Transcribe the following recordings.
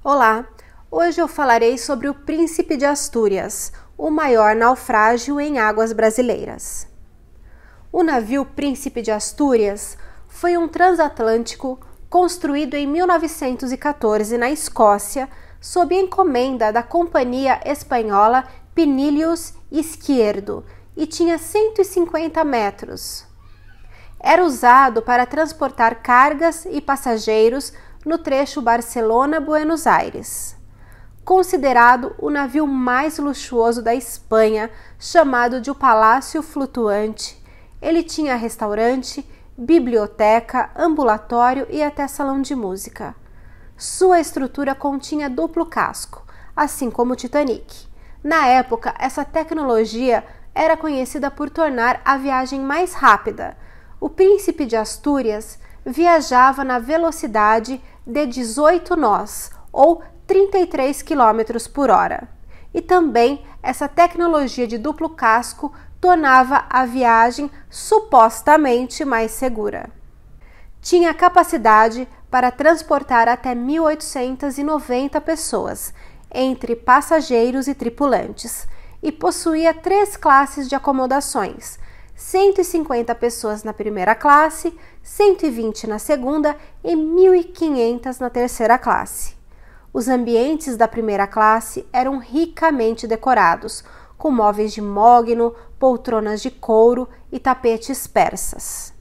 Olá! Hoje eu falarei sobre o Príncipe de Astúrias, o maior naufrágio em águas brasileiras. O navio Príncipe de Astúrias foi um transatlântico construído em 1914 na Escócia, sob encomenda da companhia espanhola Pinillos Izquierdo e tinha 150 metros. Era usado para transportar cargas e passageiros no trecho Barcelona-Buenos Aires. Considerado o navio mais luxuoso da Espanha, chamado de o Palácio Flutuante, ele tinha restaurante, biblioteca, ambulatório e até salão de música. Sua estrutura continha duplo casco, assim como o Titanic. Na época, essa tecnologia era conhecida por tornar a viagem mais rápida. O Príncipe de Astúrias viajava na velocidade de 18 nós, ou 33 km por hora. E também essa tecnologia de duplo casco tornava a viagem supostamente mais segura. Tinha capacidade para transportar até 1.890 pessoas, entre passageiros e tripulantes, e possuía 3 classes de acomodações: 150 pessoas na primeira classe, 120 na segunda e 1.500 na terceira classe. Os ambientes da primeira classe eram ricamente decorados, com móveis de mogno, poltronas de couro e tapetes persas.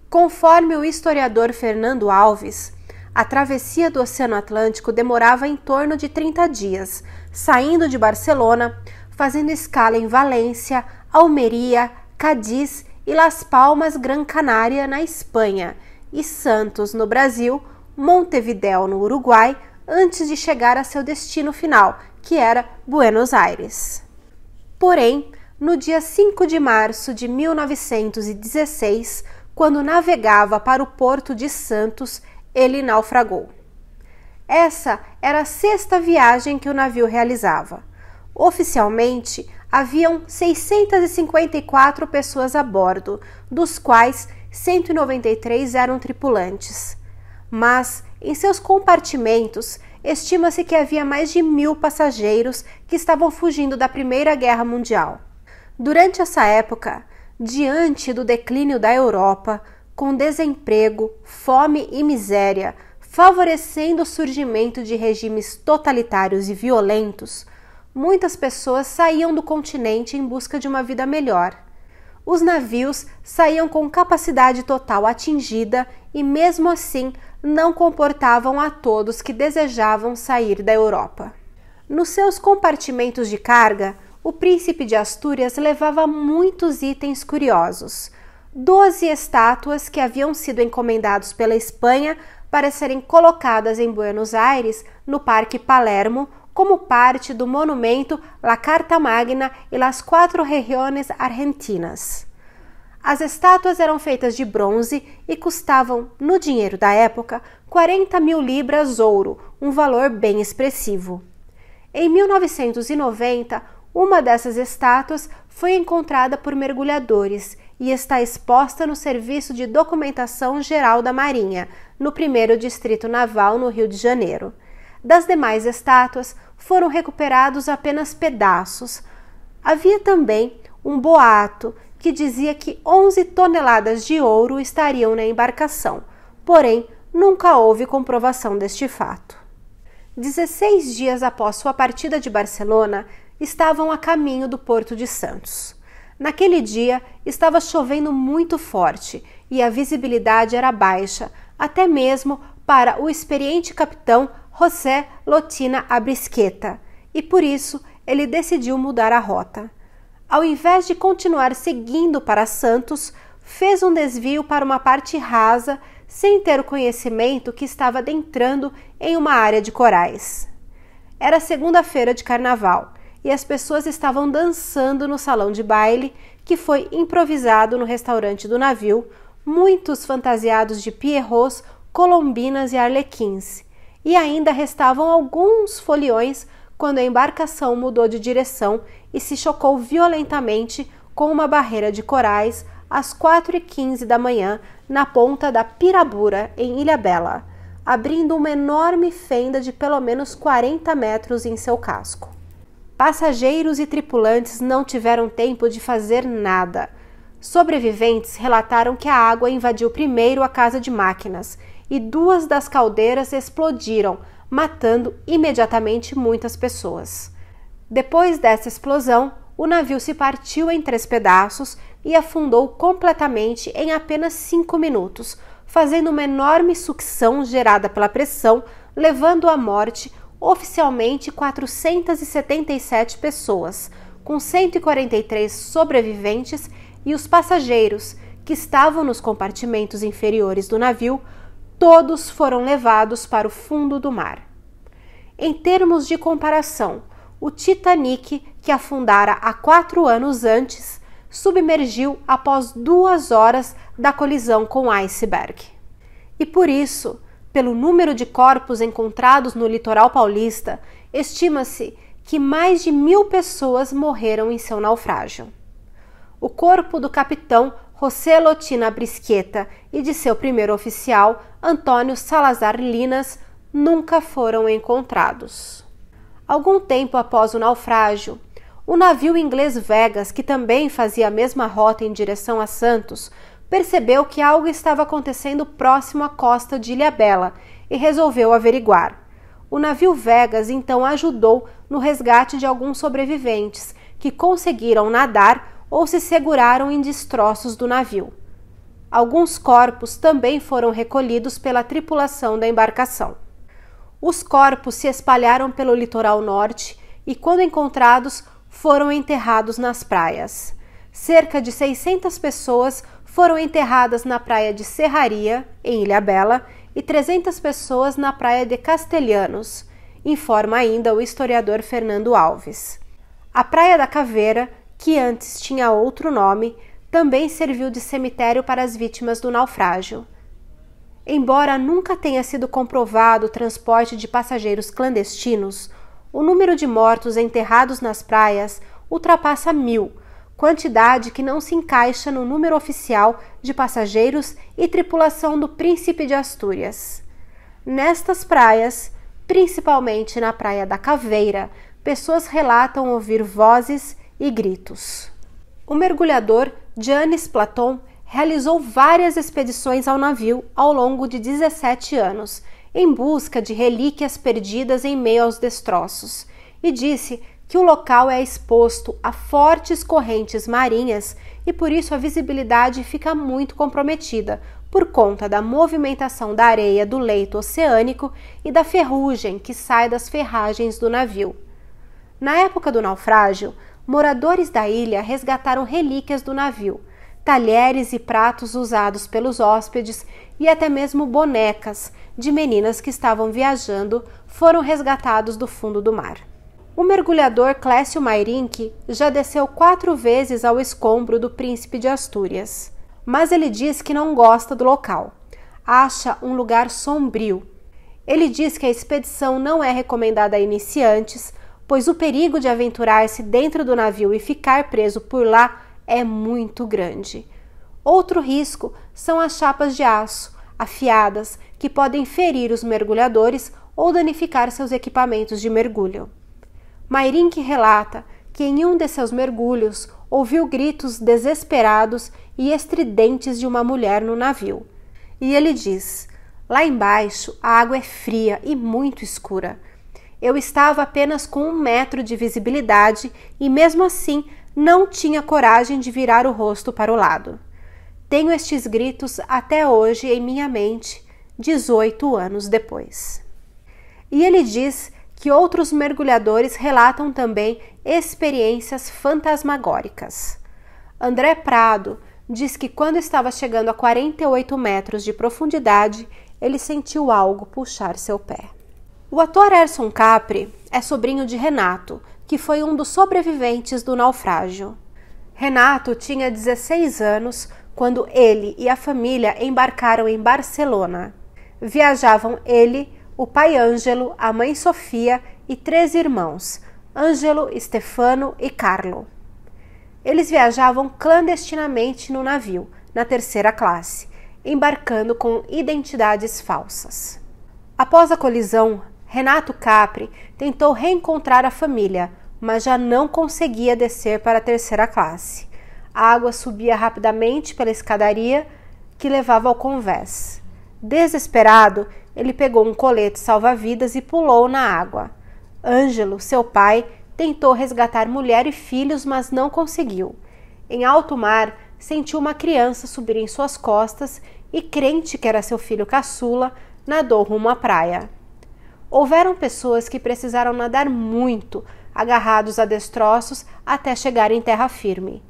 Conforme o historiador Fernando Alves, a travessia do Oceano Atlântico demorava em torno de 30 dias, saindo de Barcelona, fazendo escala em Valência, Almeria, Cádiz e Las Palmas, Gran Canária, na Espanha, e Santos, no Brasil, Montevidéu, no Uruguai, antes de chegar a seu destino final, que era Buenos Aires. Porém, no dia 5 de março de 1916, quando navegava para o porto de Santos, ele naufragou. Essa era a 6ª viagem que o navio realizava. Oficialmente, haviam 654 pessoas a bordo, dos quais 193 eram tripulantes. Mas, em seus compartimentos, estima-se que havia mais de 1.000 passageiros que estavam fugindo da Primeira Guerra Mundial. Durante essa época, diante do declínio da Europa, com desemprego, fome e miséria, favorecendo o surgimento de regimes totalitários e violentos, muitas pessoas saíam do continente em busca de uma vida melhor. Os navios saíam com capacidade total atingida e, mesmo assim, não comportavam a todos que desejavam sair da Europa. Nos seus compartimentos de carga, o Príncipe de Astúrias levava muitos itens curiosos: 12 estátuas que haviam sido encomendados pela Espanha para serem colocadas em Buenos Aires, no Parque Palermo, como parte do monumento La Carta Magna e las 4 Regiones Argentinas. As estátuas eram feitas de bronze e custavam, no dinheiro da época, 40.000 libras ouro, um valor bem expressivo. Em 1990, uma dessas estátuas foi encontrada por mergulhadores e está exposta no Serviço de Documentação Geral da Marinha, no 1º Distrito Naval, no Rio de Janeiro. Das demais estátuas, foram recuperados apenas pedaços. Havia também um boato que dizia que 11 toneladas de ouro estariam na embarcação, porém, nunca houve comprovação deste fato. 16 dias após sua partida de Barcelona, estavam a caminho do Porto de Santos. Naquele dia, estava chovendo muito forte e a visibilidade era baixa, até mesmo para o experiente capitão José Lotina Abrisqueta, e por isso ele decidiu mudar a rota. Ao invés de continuar seguindo para Santos, fez um desvio para uma parte rasa, sem ter o conhecimento que estava adentrando em uma área de corais. Era segunda-feira de carnaval e as pessoas estavam dançando no salão de baile, que foi improvisado no restaurante do navio, muitos fantasiados de pierrots, colombinas e arlequins. E ainda restavam alguns foliões quando a embarcação mudou de direção e se chocou violentamente com uma barreira de corais às 4h15 da manhã na ponta da Pirabura, em Ilhabela. abrindo uma enorme fenda de pelo menos 40 metros em seu casco. Passageiros e tripulantes não tiveram tempo de fazer nada. Sobreviventes relataram que a água invadiu primeiro a casa de máquinas e 2 das caldeiras explodiram, matando imediatamente muitas pessoas. Depois dessa explosão, o navio se partiu em 3 pedaços e afundou completamente em apenas 5 minutos, fazendo uma enorme sucção gerada pela pressão, levando à morte oficialmente 477 pessoas, com 143 sobreviventes, e os passageiros, que estavam nos compartimentos inferiores do navio, todos foram levados para o fundo do mar. Em termos de comparação, o Titanic, que afundara há 4 anos antes, submergiu após 2 horas da colisão com o iceberg. E por isso, pelo número de corpos encontrados no litoral paulista, estima-se que mais de 1.000 pessoas morreram em seu naufrágio. O corpo do capitão José Lotina Brisqueta e de seu primeiro oficial, Antônio Salazar Linas, nunca foram encontrados. Algum tempo após o naufrágio, o navio inglês Vegas, que também fazia a mesma rota em direção a Santos, percebeu que algo estava acontecendo próximo à costa de Ilhabela e resolveu averiguar. O navio Vegas então ajudou no resgate de alguns sobreviventes que conseguiram nadar ou se seguraram em destroços do navio. Alguns corpos também foram recolhidos pela tripulação da embarcação. Os corpos se espalharam pelo litoral norte e, quando encontrados, foram enterrados nas praias. Cerca de 600 pessoas foram enterradas na praia de Serraria, em Ilhabela, e 300 pessoas na praia de Castelhanos, informa ainda o historiador Fernando Alves. A Praia da Caveira, que antes tinha outro nome, também serviu de cemitério para as vítimas do naufrágio. Embora nunca tenha sido comprovado o transporte de passageiros clandestinos, o número de mortos enterrados nas praias ultrapassa 1.000, quantidade que não se encaixa no número oficial de passageiros e tripulação do Príncipe de Astúrias. Nestas praias, principalmente na Praia da Caveira, pessoas relatam ouvir vozes e gritos. O mergulhador Giannis Platon realizou várias expedições ao navio ao longo de 17 anos, em busca de relíquias perdidas em meio aos destroços, e disse que o local é exposto a fortes correntes marinhas e por isso a visibilidade fica muito comprometida por conta da movimentação da areia do leito oceânico e da ferrugem que sai das ferragens do navio. Na época do naufrágio, moradores da ilha resgataram relíquias do navio, talheres e pratos usados pelos hóspedes e até mesmo bonecas de meninas que estavam viajando foram resgatados do fundo do mar. O mergulhador Clécio Mairink já desceu 4 vezes ao escombro do Príncipe de Astúrias, mas ele diz que não gosta do local. Acha um lugar sombrio. Ele diz que a expedição não é recomendada a iniciantes, pois o perigo de aventurar-se dentro do navio e ficar preso por lá é muito grande. Outro risco são as chapas de aço, afiadas, que podem ferir os mergulhadores ou danificar seus equipamentos de mergulho. Mairink relata que em um de seus mergulhos ouviu gritos desesperados e estridentes de uma mulher no navio. E ele diz: lá embaixo a água é fria e muito escura. Eu estava apenas com 1 metro de visibilidade e mesmo assim não tinha coragem de virar o rosto para o lado. Tenho estes gritos até hoje em minha mente, 18 anos depois. E ele diz que outros mergulhadores relatam também experiências fantasmagóricas. André Prado diz que quando estava chegando a 48 metros de profundidade, ele sentiu algo puxar seu pé. O ator Erson Capri é sobrinho de Renato, que foi um dos sobreviventes do naufrágio. Renato tinha 16 anos quando ele e a família embarcaram em Barcelona. Viajavam ele, o pai Ângelo, a mãe Sofia e 3 irmãos, Ângelo, Stefano e Carlo. Eles viajavam clandestinamente no navio, na 3ª classe, embarcando com identidades falsas. Após a colisão, Renato Capri tentou reencontrar a família, mas já não conseguia descer para a terceira classe. A água subia rapidamente pela escadaria que levava ao convés. Desesperado, ele pegou um colete salva-vidas e pulou na água. Ângelo, seu pai, tentou resgatar mulher e filhos, mas não conseguiu. Em alto mar, sentiu uma criança subir em suas costas e, crente que era seu filho caçula, nadou rumo à praia. Houveram pessoas que precisaram nadar muito, agarrados a destroços, até chegar em terra firme.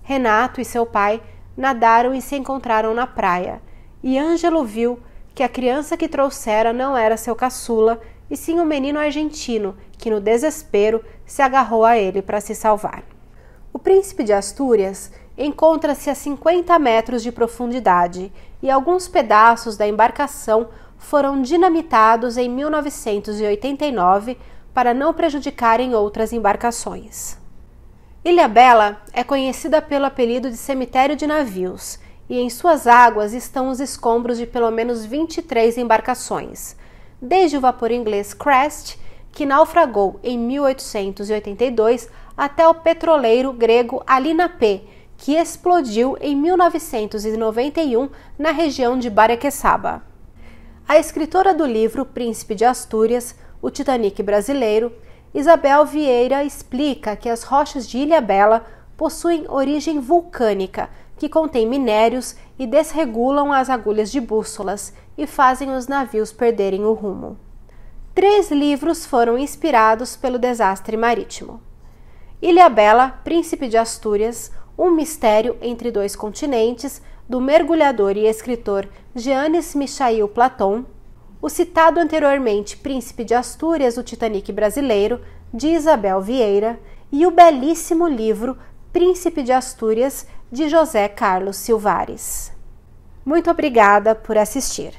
Renato e seu pai nadaram e se encontraram na praia, e Ângelo viu que a criança que trouxera não era seu caçula, e sim um menino argentino, que no desespero se agarrou a ele para se salvar. O Príncipe de Astúrias encontra-se a 50 metros de profundidade, e alguns pedaços da embarcação foram dinamitados em 1989 para não prejudicarem outras embarcações. Ilhabela é conhecida pelo apelido de cemitério de navios, e em suas águas estão os escombros de pelo menos 23 embarcações, desde o vapor inglês Crest, que naufragou em 1882, até o petroleiro grego Alina-P, que explodiu em 1991 na região de Barequeçaba. A escritora do livro Príncipe de Astúrias, o Titanic brasileiro, Isabel Vieira, explica que as rochas de Ilhabela possuem origem vulcânica, que contém minérios e desregulam as agulhas de bússolas e fazem os navios perderem o rumo. 3 livros foram inspirados pelo desastre marítimo: Ilhabela, Príncipe de Astúrias, Um Mistério entre Dois Continentes, do mergulhador e escritor Giannis Michail Platon, o citado anteriormente Príncipe de Astúrias, o Titanic brasileiro, de Isabel Vieira, e o belíssimo livro Príncipe de Astúrias, de José Carlos Silvares. Muito obrigada por assistir.